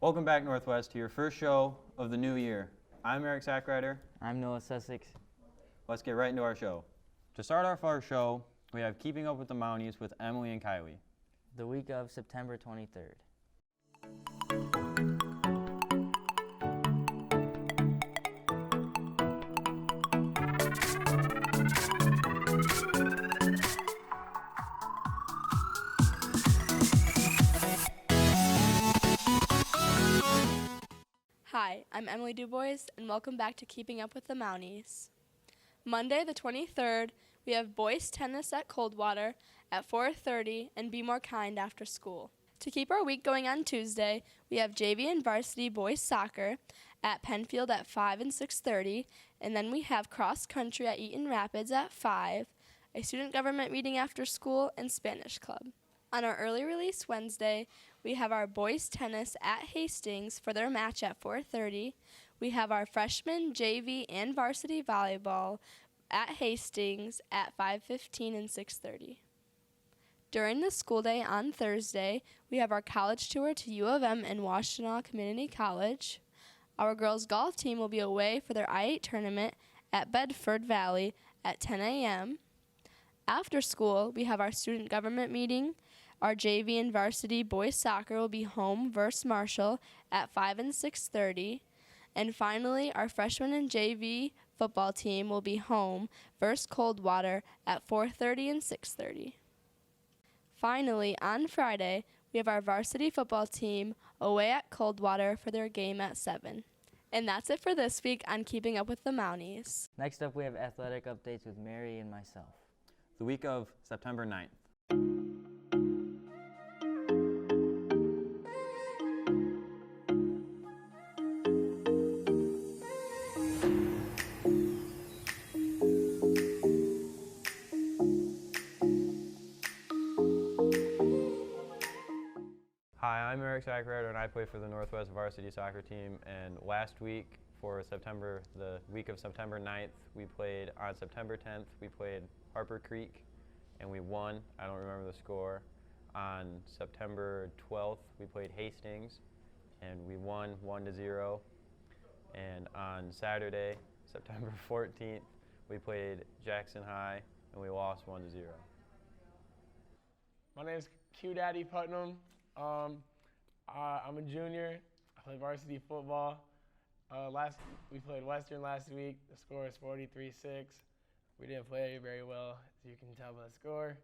Welcome back, Northwest, to your first show of the new year. I'm Eric Sackrider. I'm Noah Sussex. Let's get right into our show. To start off our show, we have Keeping Up with the Mounties with Emily and Kylie. The week of September 23rd. Hi, I'm Emily DuBois, and welcome back to Keeping Up with the Mounties. Monday the 23rd, we have boys tennis at Coldwater at 4:30 and Be More Kind after school. To keep our week going on Tuesday, we have JV and varsity boys soccer at Penfield at 5 and 6:30, and then we have cross country at Eaton Rapids at 5, a student government meeting after school, and Spanish club. On our early release Wednesday, we have our boys tennis at Hastings for their match at 4:30. We have our freshman, JV, and varsity volleyball at Hastings at 5:15 and 6:30. During the school day on Thursday, we have our college tour to U of M and Washtenaw Community College. Our girls golf team will be away for their I-8 tournament at Bedford Valley at 10 a.m. After school, we have our student government meeting. Our JV and varsity boys soccer will be home versus Marshall at 5 and 6:30. And finally, our freshman and JV football team will be home versus Coldwater at 4:30 and 6:30. Finally, on Friday, we have our varsity football team away at Coldwater for their game at 7. And that's it for this week on Keeping Up with the Mounties. Next up, we have athletic updates with Mary and myself. The week of September 9th. Hi, I'm Eric Sackrider, and I play for the Northwest varsity soccer team. And last week, for the week of September 9th, we played on September 10th. We played Harper Creek, and we won. I don't remember the score. On September 12th, we played Hastings, and we won 1-0. And on Saturday, September 14th, we played Jackson High, and we lost 1-0. My name is Q Daddy Putnam. I'm a junior. I play varsity football. We played Western last week. The score is 43-6. We didn't play very well, as you can tell by the score.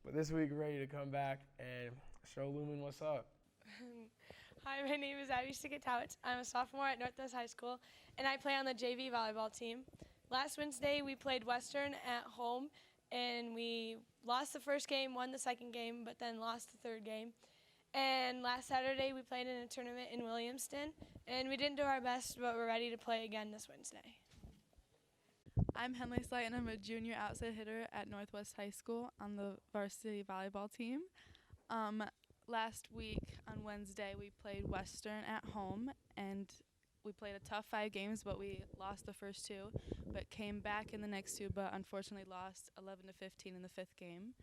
But this week, we're ready to come back and show Lumen what's up. Hi, my name is Abby Sikatowicz. I'm a sophomore at Northwest High School, and I play on the JV volleyball team. Last Wednesday, we played Western at home, and we lost the first game, won the second game, but then lost the third game. And last Saturday, we played in a tournament in Williamston, and we didn't do our best, but we're ready to play again this Wednesday. I'm Henley Slight, and I'm a junior outside hitter at Northwest High School on the varsity volleyball team. Last week on Wednesday, we played Western at home, and we played a tough 5 games, but we lost the first 2, but came back in the next 2, but unfortunately lost 11-15 in the 5th game.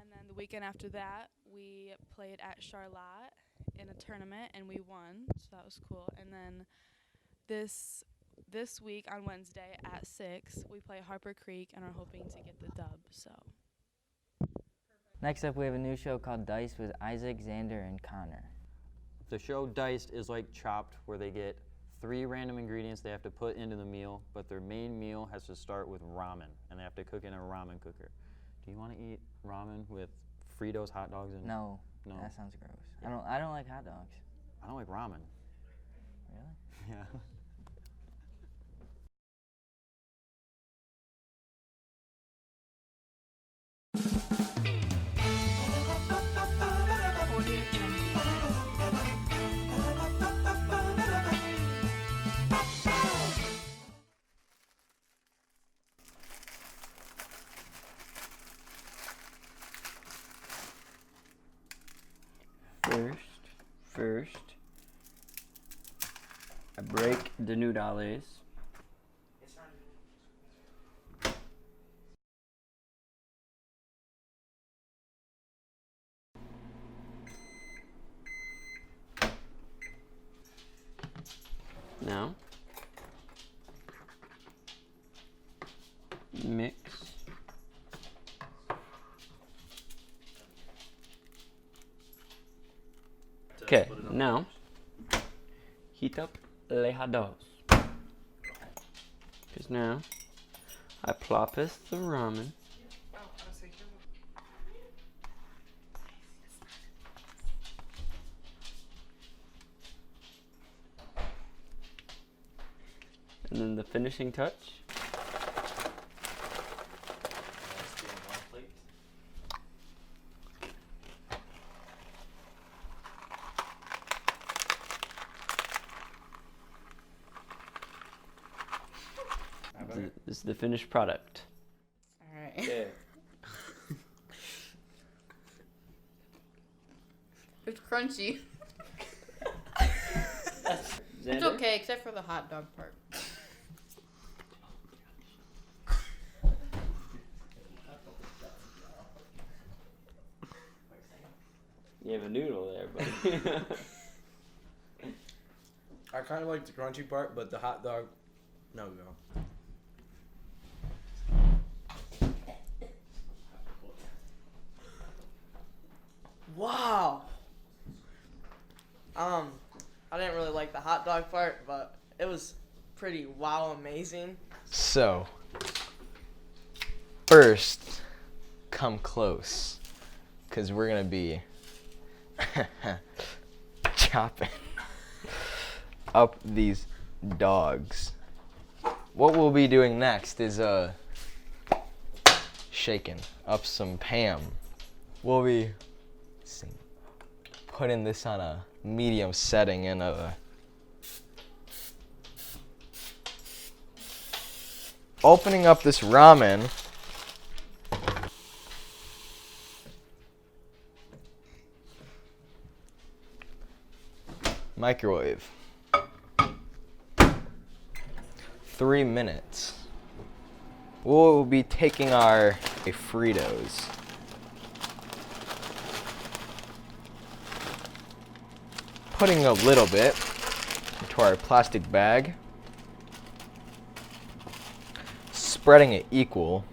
And then the weekend after that, we played at Charlotte in a tournament, and we won, so that was cool. And then this week on Wednesday at 6, we play Harper Creek and are hoping to get the dub. So. Next up, we have a new show called Dice with Isaac, Xander, and Connor. The show Diced is like Chopped, where they get 3 random ingredients they have to put into the meal, but their main meal has to start with ramen, and they have to cook in a ramen cooker. Do you want to eat ramen with Fritos hot dogs in it? No, that sounds gross. Yeah. I don't like hot dogs. I don't like ramen. Really? Yeah. First, I break the noodles. Now, mix. Okay, now heat up les hot dogs. Because now I ploppeth the ramen. And then the finishing touch. This is the finished product. Alright. Okay. It's crunchy. It's okay, except for the hot dog part. You have a noodle there, buddy. I kind of like the crunchy part, but the hot dog, no go. Wow. I didn't really like the hot dog part, but it was pretty amazing. So, first, come close, because we're going to be chopping up these dogs. What we'll be doing next is shaking up some Pam. We'll be putting this on a medium setting and opening up this ramen. Microwave. 3 minutes. We'll be taking our Fritos. Putting a little bit into our plastic bag. Spreading it equal.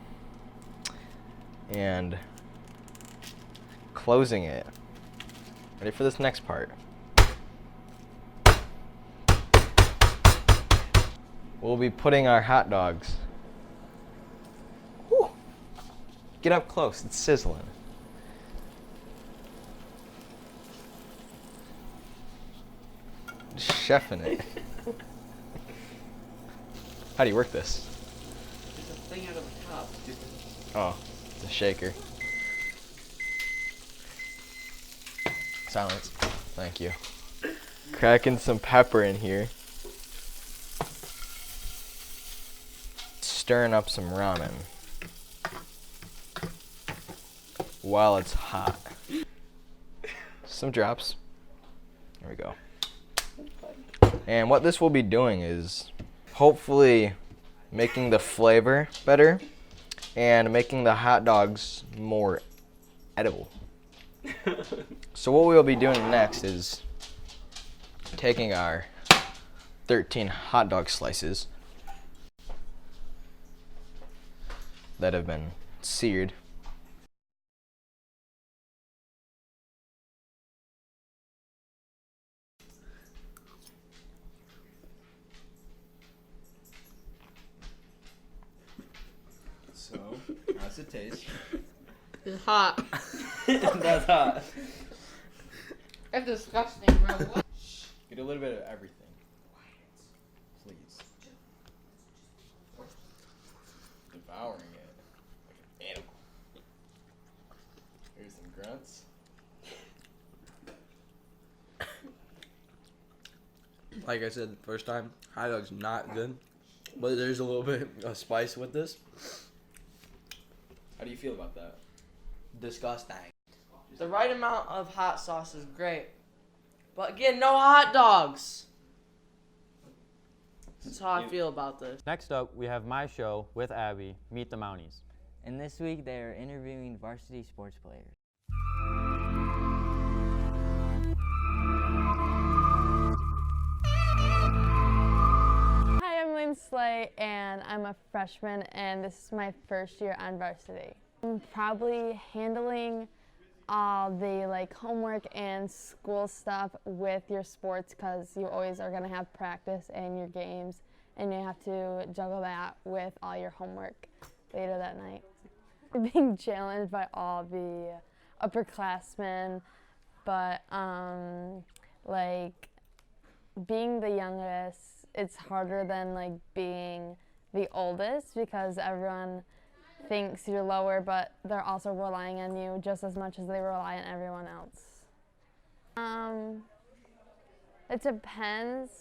And closing it. Ready for this next part. We'll be putting our hot dogs. Whew. Get up close, it's sizzling. Just chefing it. How do you work this? There's a thing out of the top. Oh, it's a shaker. Silence. Thank you. Cracking some pepper in here. Stirring up some ramen while it's hot. Some drops. There we go. And what this will be doing is hopefully making the flavor better and making the hot dogs more edible. So what we'll be doing next is taking our 13 hot dog slices that have been seared. So, how's it taste? It's hot. That's hot. It's disgusting, bro. Get a little bit of everything. Please. Devouring it like an animal. Here's some grunts. Like I said the first time, hot dog's not good, but there's a little bit of spice with this. How do you feel about that? Disgusting. The right amount of hot sauce is great. But again, no hot dogs. That's how I feel about this. Next up, we have my show with Abby, Meet the Mounties. And this week they are interviewing varsity sports players. name's Slay, and I'm a freshman, and this is my first year on varsity. I'm probably handling all the homework and school stuff with your sports, because you always are going to have practice and your games, and you have to juggle that with all your homework later that night. Being challenged by all the upperclassmen, but being the youngest, it's harder than being the oldest, because everyone thinks you're lower, but they're also relying on you just as much as they rely on everyone else. It depends.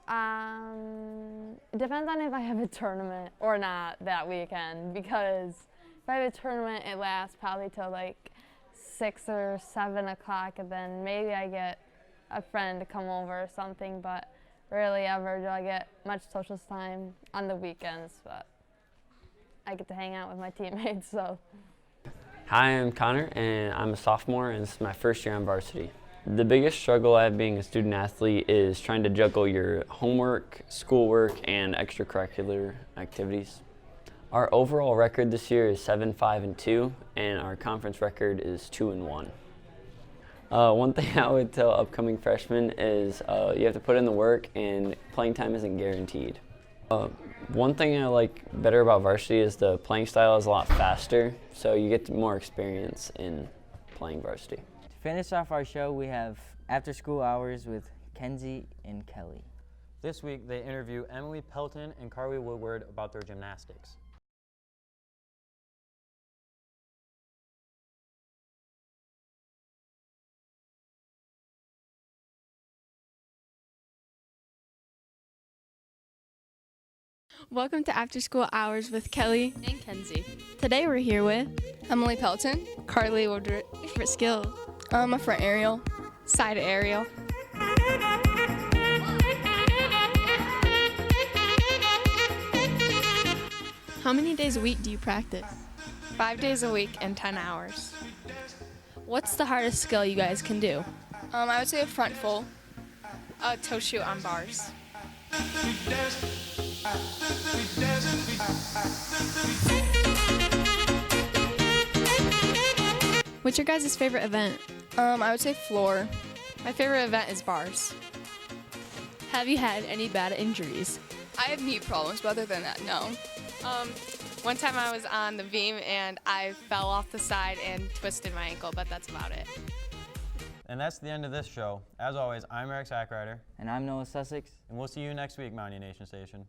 It depends on if I have a tournament or not that weekend, because if I have a tournament, it lasts probably till 6 or 7 o'clock, and then maybe I get a friend to come over or something, but rarely ever do I get much social time on the weekends, but I get to hang out with my teammates, so. Hi, I'm Connor, and I'm a sophomore, and this is my first year on varsity. The biggest struggle I have being a student athlete is trying to juggle your homework, schoolwork, and extracurricular activities. Our overall record this year is 7-5-2, and our conference record is 2-1. One thing I would tell upcoming freshmen is you have to put in the work, and playing time isn't guaranteed. One thing I like better about varsity is the playing style is a lot faster, so you get more experience in playing varsity. To finish off our show, we have After School Hours with Kenzie and Kelly. This week, they interview Emily Pelton and Carly Woodward about their gymnastics. Welcome to After School Hours with Kelly and Kenzie. Today we're here with Emily Pelton, Carly Woodward, favorite skill, my front aerial, side aerial. How many days a week do you practice? 5 days a week and 10 hours. What's the hardest skill you guys can do? I would say a front full, a toe shoot on bars. What's your guys' favorite event? I would say floor. My favorite event is bars. Have you had any bad injuries? I have knee problems, but other than that, no. One time I was on the beam and I fell off the side and twisted my ankle, but that's about it. And that's the end of this show. As always, I'm Eric Sackrider. And I'm Noah Sussex. And we'll see you next week, Mountie Nation Station.